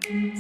Welcome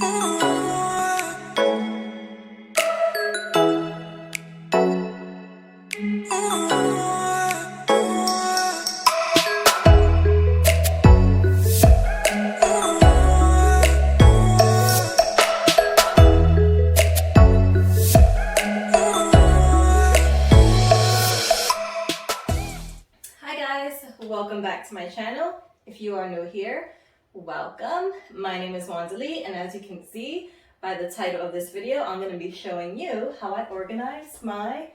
back to my channel. If you are new here, welcome. My name is Wandalee, and as you can see by the title of this video, I'm going to be showing you how I organize my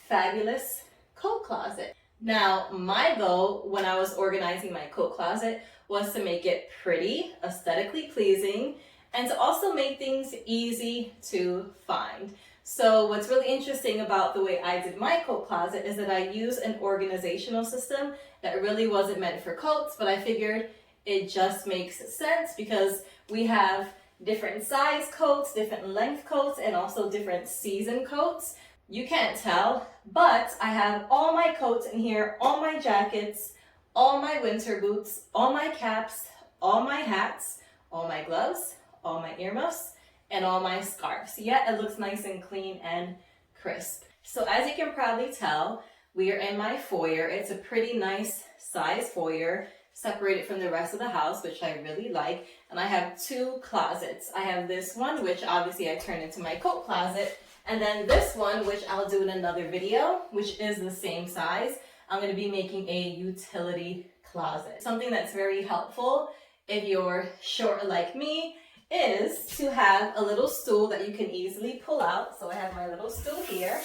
fabulous coat closet. Now, my goal when I was organizing my coat closet was to make it pretty, aesthetically pleasing, and to also make things easy to find. So what's really interesting about the way I did my coat closet is that I use an organizational system that really wasn't meant for coats, but I figured it just makes sense because we have different size coats, different length coats, and also different season coats. You can't tell, but I have all my coats in here, all my jackets, all my winter boots, all my caps, all my hats, all my gloves, all my earmuffs, and all my scarves. Yet it looks nice and clean and crisp. So as you can probably tell, we are in my foyer. It's a pretty nice size foyer, separated from the rest of the house, which I really like. And I have two closets. I have this one, which obviously I turned into my coat closet. And then this one, which I'll do in another video, which is the same size. I'm gonna be making a utility closet. Something that's very helpful if you're short like me is to have a little stool that you can easily pull out. So I have my little stool here.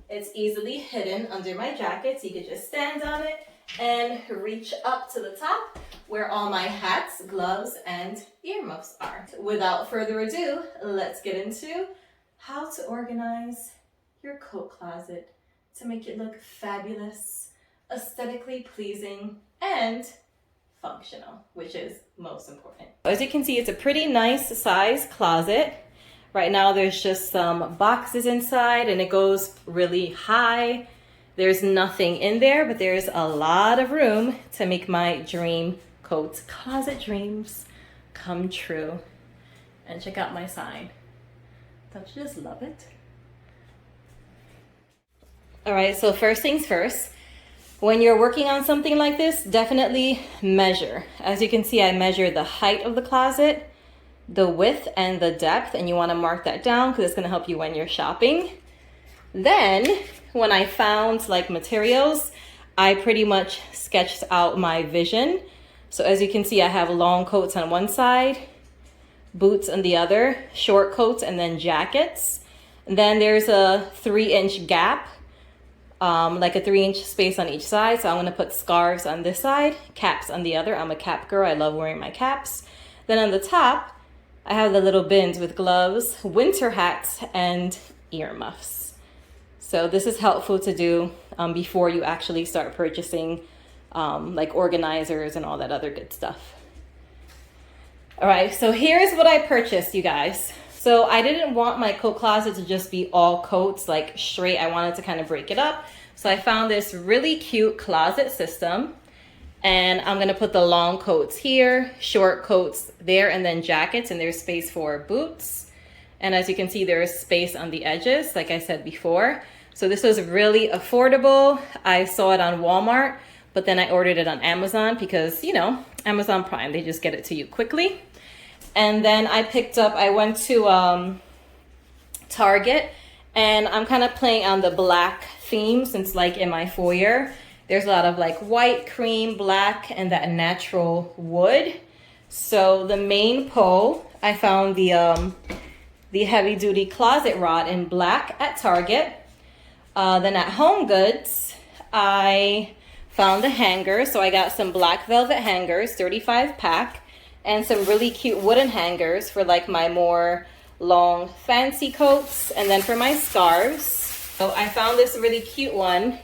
It's easily hidden under my jacket, so you can just stand on it and reach up to the top where all my hats, gloves, and earmuffs are. Without further ado, let's get into how to organize your coat closet to make it look fabulous, aesthetically pleasing, and functional, which is most important. As you can see, it's a pretty nice size closet. Right now there's just some boxes inside and it goes really high. There's nothing in there, but there's a lot of room to make my dream coat closet dreams come true. And check out my sign. Don't you just love it? All right, so first things first. When you're working on something like this, definitely measure. As you can see, I measure the height of the closet, the width, and the depth, and you want to mark that down because it's going to help you when you're shopping. Then, when I found like materials, I pretty much sketched out my vision. So as you can see, I have long coats on one side, boots on the other, short coats, and then jackets. And then there's a 3-inch gap. Like a 3-inch space on each side. So I'm going to put scarves on this side, caps on the other. I'm a cap girl. I love wearing my caps. Then on the top, I have the little bins with gloves, winter hats, and earmuffs. So this is helpful to do before you actually start purchasing like organizers and all that other good stuff. All right, so here's what I purchased, you guys. So I didn't want my coat closet to just be all coats, like straight. I wanted to kind of break it up. So I found this really cute closet system, and I'm gonna put the long coats here, short coats there, and then jackets, and there's space for boots. And as you can see, there's space on the edges, like I said before. So this was really affordable. I saw it on Walmart, but then I ordered it on Amazon because, you know, Amazon Prime, they just get it to you quickly. And then I went to Target, and I'm kind of playing on the black theme since like in my foyer, there's a lot of like white, cream, black, and that natural wood. So the main pole, I found the heavy duty closet rod in black at Target. Then at Home Goods, I found a hanger. So I got some black velvet hangers, 35 pack. And some really cute wooden hangers for like my more long fancy coats, and then for my scarves. So I found this really cute one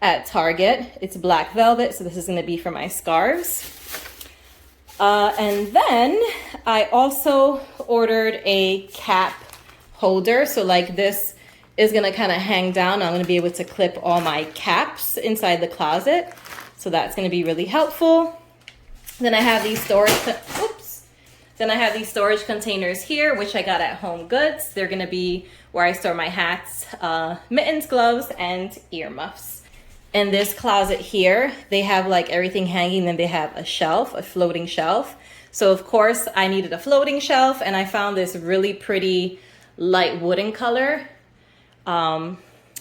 at Target. It's black velvet, so this is going to be for my scarves. And then I also ordered a cap holder. So like this is going to kind of hang down. I'm going to be able to clip all my caps inside the closet. So that's going to be really helpful. Then I have these Then I have these storage containers here, which I got at Home Goods. They're gonna be where I store my hats, mittens, gloves, and earmuffs. In this closet here, they have like everything hanging, then they have a shelf, a floating shelf. So of course I needed a floating shelf, and I found this really pretty light wooden color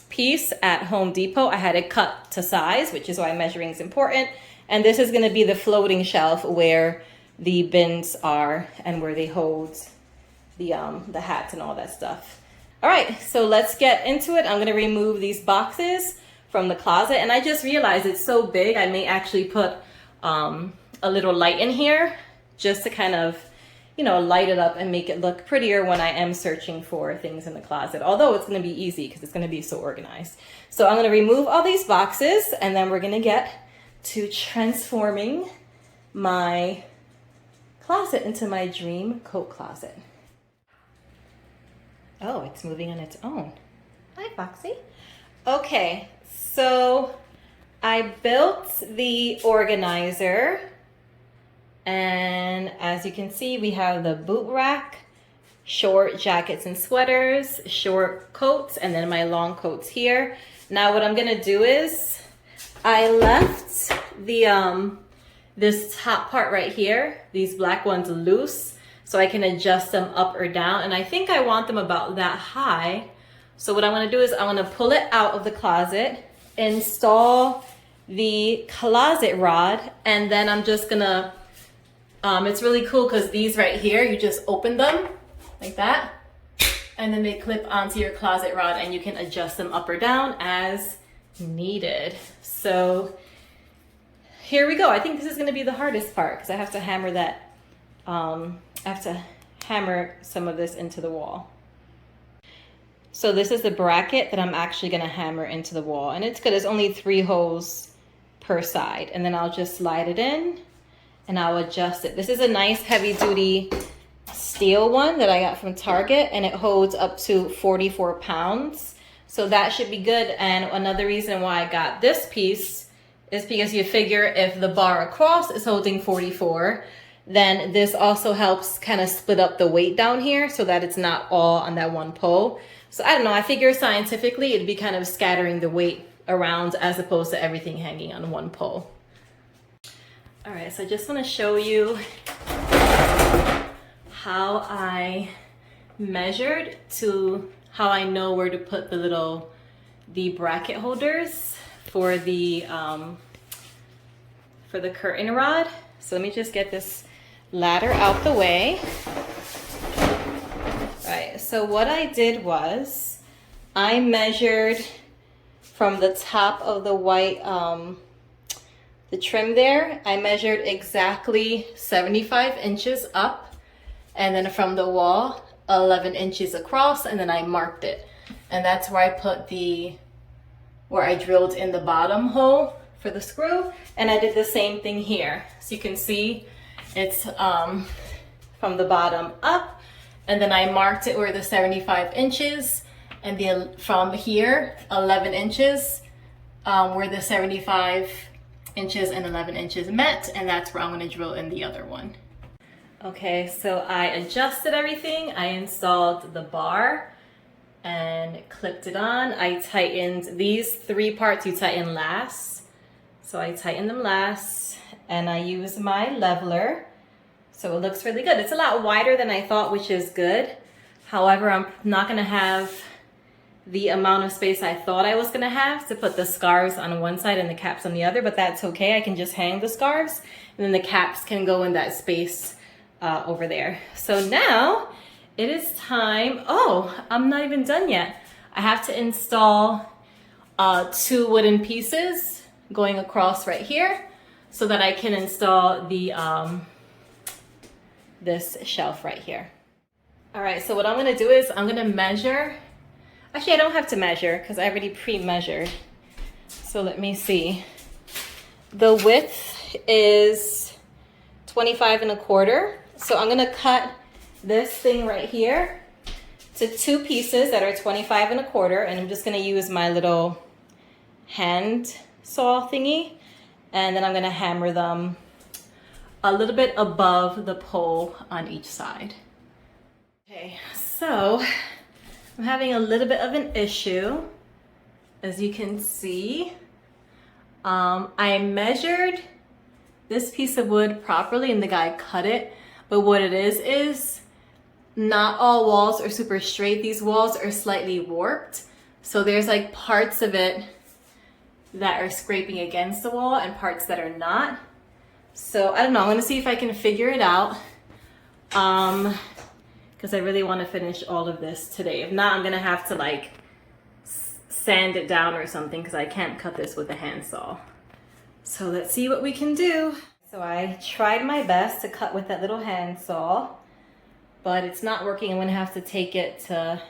piece at Home Depot. I had it cut to size, which is why measuring is important. And this is gonna be the floating shelf where the bins are and where they hold the hats and all that stuff. All right, so let's get into it. I'm gonna remove these boxes from the closet, and I just realized it's so big, I may actually put a little light in here just to kind of, you know, light it up and make it look prettier when I am searching for things in the closet. Although it's gonna be easy because it's gonna be so organized. So I'm gonna remove all these boxes, and then we're gonna get to transforming my closet into my dream coat closet. Oh, it's moving on its own. Hi, Foxy. Okay, so I built the organizer, and as you can see, we have the boot rack, short jackets and sweaters, short coats, and then my long coats here. Now what I'm gonna do is I left the this top part right here, these black ones, loose, so I can adjust them up or down, and I think I want them about that high. So what I'm gonna do is I'm gonna pull it out of the closet, install the closet rod, and then I'm just gonna, it's really cool because these right here, you just open them like that, and then they clip onto your closet rod, and you can adjust them up or down as needed. So here we go. I think this is gonna be the hardest part because I have to hammer that, I have to hammer some of this into the wall. So this is the bracket that I'm actually gonna hammer into the wall, and it's good. There's only 3 holes per side, and then I'll just slide it in and I'll adjust it. This is a nice heavy duty steel one that I got from Target, and it holds up to 44 pounds. So that should be good. And another reason why I got this piece is because you figure if the bar across is holding 44, then this also helps kind of split up the weight down here so that it's not all on that one pole. So I don't know, I figure scientifically it'd be kind of scattering the weight around as opposed to everything hanging on one pole. All right, so I just want to show you how I measured to how I know where to put the bracket holders for the curtain rod. So let me just get this ladder out the way. All right, so what I did was I measured from the top of the white, the trim there, I measured exactly 75 inches up, and then from the wall, 11 inches across, and then I marked it. And that's where I put where I drilled in the bottom hole for the screw, and I did the same thing here. So you can see it's from the bottom up, and then I marked it where the 75 inches, and from here, 11 inches, where the 75 inches and 11 inches met, and that's where I'm gonna drill in the other one. Okay, so I adjusted everything. I installed the bar and clipped it on. I tightened these 3 parts, you tighten last. So I tightened them last, and I used my leveler. So it looks really good. It's a lot wider than I thought, which is good. However, I'm not gonna have the amount of space I thought I was gonna have to put the scarves on one side and the caps on the other, but that's okay. I can just hang the scarves, and then the caps can go in that space over there. So now it is time. Oh, I'm not even done yet. I have to install 2 wooden pieces going across right here so that I can install the this shelf right here. All right, so what I'm gonna do is I'm gonna measure. Actually, I don't have to measure because I already pre-measured. So let me see. The width is 25 1/4. So I'm gonna cut this thing right here to 2 pieces that are 25 1/4, and I'm just gonna use my little hand saw thingy, and then I'm gonna hammer them a little bit above the pole on each side. Okay, so I'm having a little bit of an issue. As you can see, I measured this piece of wood properly and the guy cut it, but what it is not all walls are super straight. These walls are slightly warped. So there's like parts of it that are scraping against the wall and parts that are not. So I don't know, I'm gonna see if I can figure it out. Because I really want to finish all of this today. If not, I'm gonna have to like sand it down or something because I can't cut this with a handsaw. So let's see what we can do. So I tried my best to cut with that little handsaw, but it's not working. I'm gonna have to take it to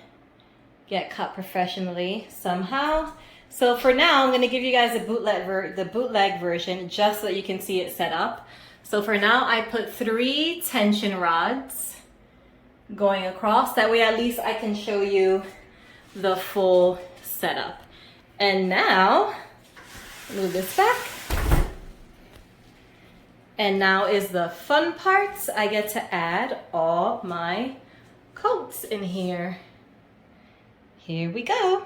get cut professionally somehow. So for now, I'm gonna give you guys the bootleg version just so that you can see it set up. So for now, I put 3 tension rods going across. That way at least I can show you the full setup. And now, move this back. And now is the fun part. I get to add all my coats in here. Here we go.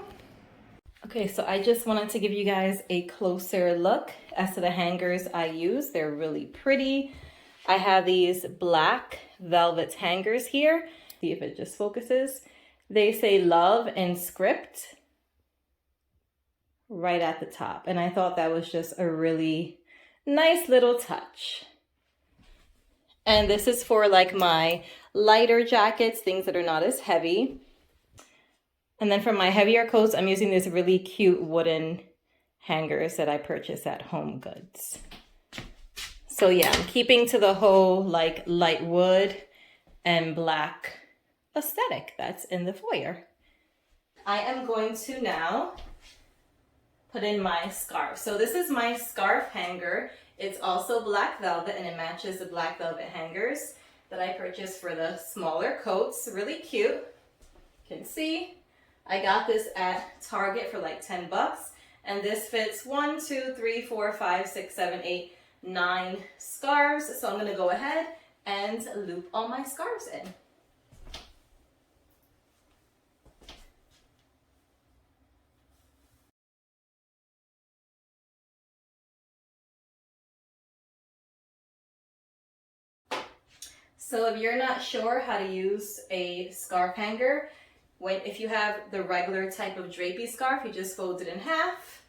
Okay, so I just wanted to give you guys a closer look as to the hangers I use. They're really pretty. I have these black velvet hangers here. See if it just focuses. They say love in script right at the top. And I thought that was just a really nice little touch. And this is for like my lighter jackets, things that are not as heavy. And then for my heavier coats, I'm using these really cute wooden hangers that I purchased at Home Goods. So yeah, I'm keeping to the whole like light wood and black aesthetic that's in the foyer. I am going to now put in my scarf. So this is my scarf hanger. It's also black velvet and it matches the black velvet hangers that I purchased for the smaller coats. Really cute. You can see I got this at Target for like 10 bucks. And this fits 1, 2, 3, 4, 5, 6, 7, 8, 9 scarves. So I'm gonna go ahead and loop all my scarves in. So if you're not sure how to use a scarf hanger, if you have the regular type of drapey scarf, you just fold it in half,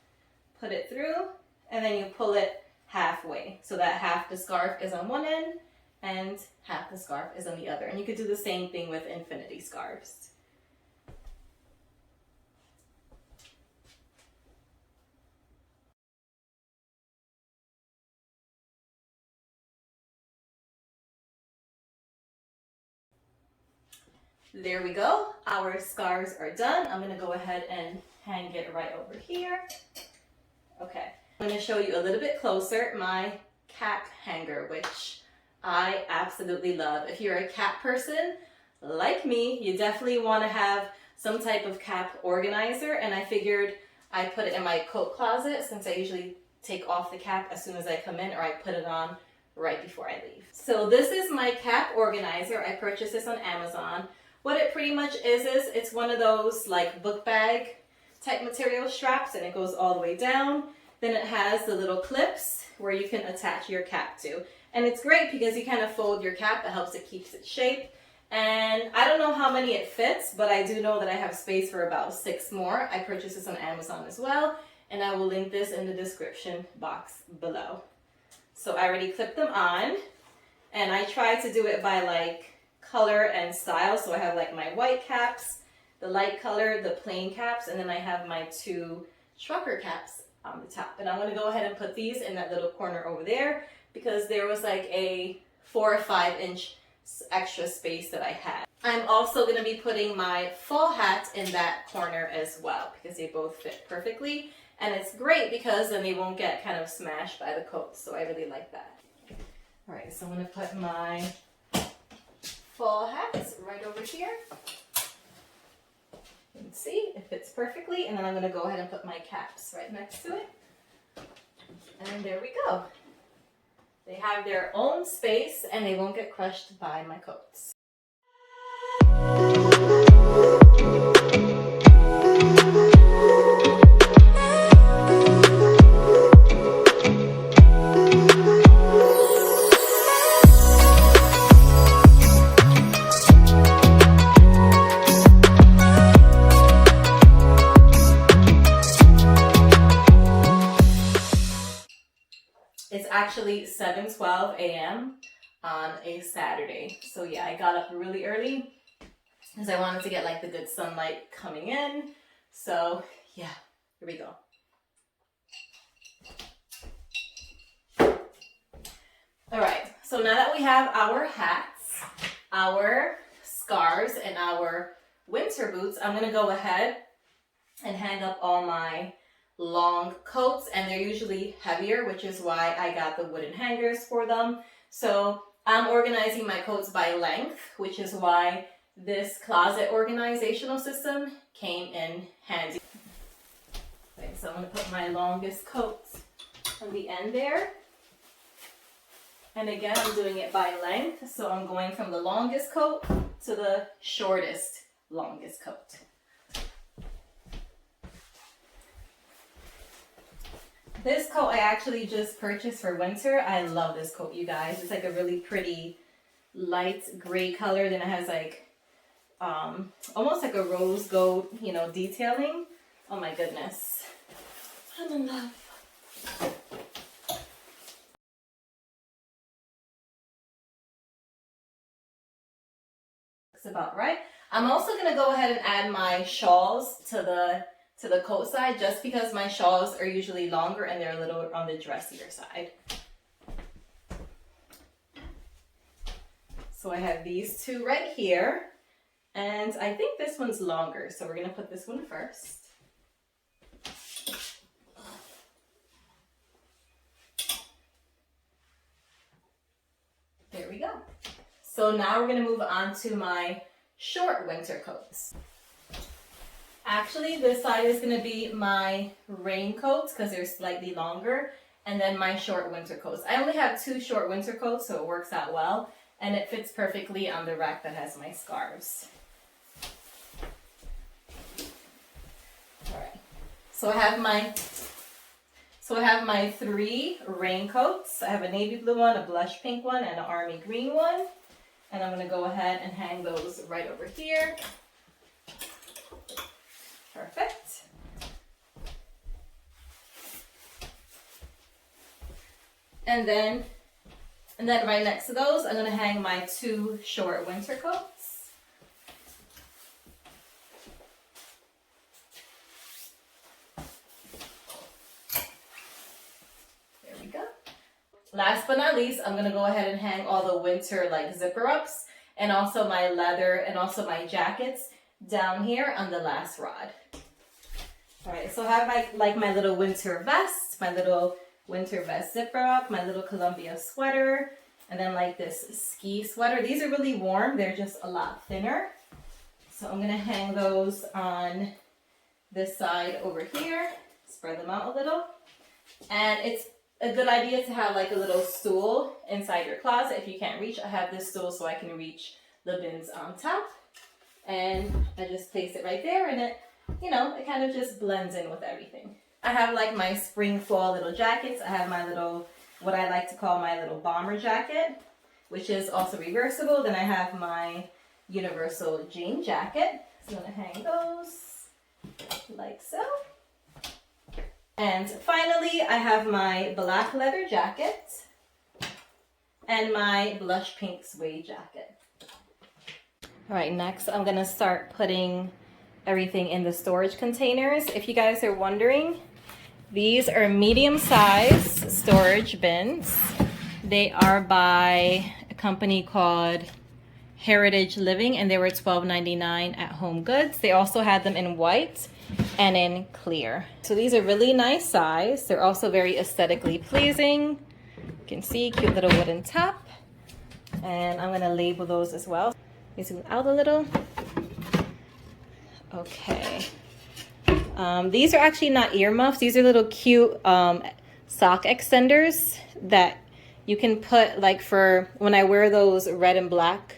put it through, and then you pull it halfway. So that half the scarf is on one end and half the scarf is on the other. And you could do the same thing with infinity scarves. There we go. Our scarves are done. I'm gonna go ahead and hang it right over here. Okay, I'm gonna show you a little bit closer my cap hanger, which I absolutely love. If you're a cap person like me, you definitely wanna have some type of cap organizer, and I figured I'd put it in my coat closet since I usually take off the cap as soon as I come in, or I put it on right before I leave. So this is my cap organizer. I purchased this on Amazon. What it pretty much is it's one of those like book bag type material straps, and it goes all the way down. Then it has the little clips where you can attach your cap to. And it's great because you kind of fold your cap. It helps it keeps its shape. And I don't know how many it fits, but I do know that I have space for about 6 more. I purchased this on Amazon as well, and I will link this in the description box below. So I already clipped them on, and I tried to do it by like color and style. So I have like my white caps, the light color, the plain caps, and then I have my 2 trucker caps on the top. And I'm going to go ahead and put these in that little corner over there because there was like a 4 or 5 inch extra space that I had. I'm also going to be putting my fall hat in that corner as well because they both fit perfectly. And it's great because then they won't get kind of smashed by the coat. So I really like that. All right, so I'm going to put my fall hats right over here. You can see it fits perfectly, and then I'm going to go ahead and put my caps right next to it. And there we go. They have their own space and they won't get crushed by my coats. It's actually 7:12 a.m. on a Saturday. So yeah, I got up really early because I wanted to get like the good sunlight coming in. So yeah, here we go. All right, so now that we have our hats, our scarves, and our winter boots, I'm gonna go ahead and hang up all my long coats, and they're usually heavier, which is why I got the wooden hangers for them. So I'm organizing my coats by length, which is why this closet organizational system came in handy. Okay, so I'm gonna put my longest coats on the end there. And again, I'm doing it by length, so I'm going from the longest coat to the shortest longest coat. This coat I actually just purchased for winter. I love this coat, you guys. It's like a really pretty light gray color. Then it has like almost like a rose gold, you know, detailing. Oh my goodness. I'm in love. Looks about right. I'm also gonna go ahead and add my shawls to the coat side, just because my shawls are usually longer and they're a little on the dressier side. So I have these two right here, and I think this one's longer, so we're gonna put this one first. There we go. So now we're gonna move on to my short winter coats. Actually, this side is going to be my raincoats because they're slightly longer, and then my short winter coats. I only have 2 short winter coats, so it works out well, and it fits perfectly on the rack that has my scarves. All right, so I have my 3 raincoats. I have a navy blue one, a blush pink one, and an army green one, and I'm going to go ahead and hang those right over here. Perfect. And then right next to those, I'm going to hang my 2 short winter coats. There we go. Last but not least, I'm going to go ahead and hang all the winter like zipper ups, and also my leather and also my jackets down here on the last rod. All right, so I have my little winter vest, my little winter vest zipper up, my little Columbia sweater, and then like this ski sweater. These are really warm, they're just a lot thinner. So I'm gonna hang those on this side over here, spread them out a little. And it's a good idea to have like a little stool inside your closet. If you can't reach, I have this stool so I can reach the bins on top. And I just place it right there, and it, you know, it kind of just blends in with everything. I have like my spring fall little jackets. I have my little, what I like to call my little bomber jacket, which is also reversible. Then I have my universal jean jacket. So I'm gonna hang those like so. And finally, I have my black leather jacket and my blush pink suede jacket. All right, next I'm gonna start putting everything in the storage containers. If you guys are wondering, these are medium-sized storage bins. They are by a company called Heritage Living, and they were $12.99 at Home Goods. They also had them in white and in clear. So these are really nice size. They're also very aesthetically pleasing. You can see, cute little wooden top. And I'm gonna label those as well. Zoom out a little. Okay. These are actually not earmuffs. These are little cute sock extenders that You can put, like, for when I wear those red and black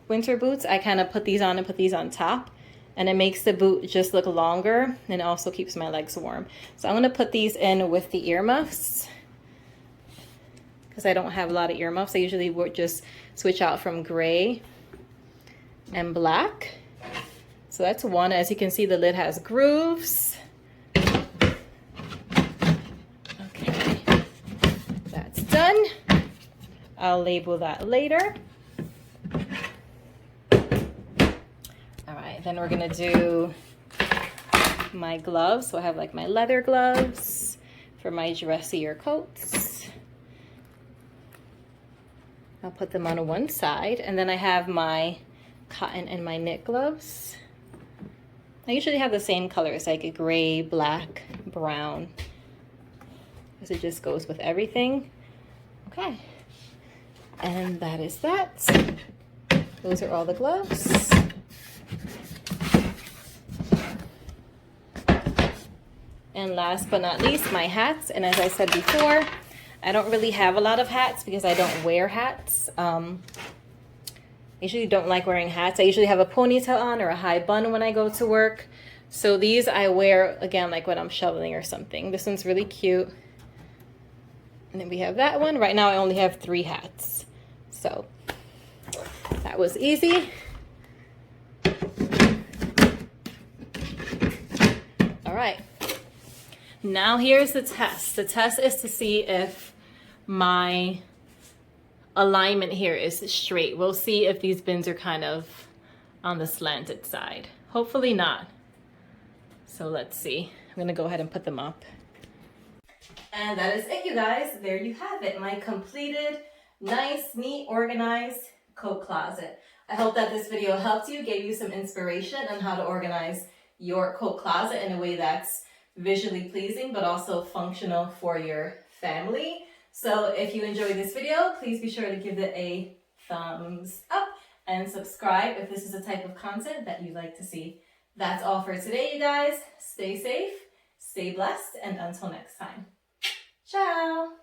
winter boots, I kind of put these on and put these on top, and it makes the boot just look longer, and it also keeps my legs warm. So I'm gonna put these in with the earmuffs because I don't have a lot of earmuffs. I usually would just switch out from gray and black. So that's one. As you can see, the lid has grooves. Okay, that's done. I'll label that later. All right, then we're gonna do my gloves. So I have like my leather gloves for my dressier coats. I'll put them on one side, and then I have my cotton and my knit gloves. I usually have the same colors, like a gray, black, brown, because it just goes with everything. Okay, and that is that. Those are all the gloves. And last but not least, my hats. And as I said before, I don't really have a lot of hats because I don't wear hats. I usually don't like wearing hats. I usually have a ponytail on or a high bun when I go to work. So these I wear, again, like when I'm shoveling or something. This one's really cute. And then we have that one. Right now I only have 3 hats. So that was easy. All right. Now here's the test. The test is to see if my alignment here is straight. We'll see if these bins are kind of on the slanted side. Hopefully not. So let's see. I'm gonna go ahead and put them up. And that is it, you guys. There you have it. My completed, nice, neat, organized coat closet. I hope that this video helped you, gave you some inspiration on how to organize your coat closet in a way that's visually pleasing but also functional for your family. So if you enjoyed this video, please be sure to give it a thumbs up and subscribe if this is the type of content that you'd like to see. That's all for today, you guys. Stay safe, stay blessed, and until next time. Ciao!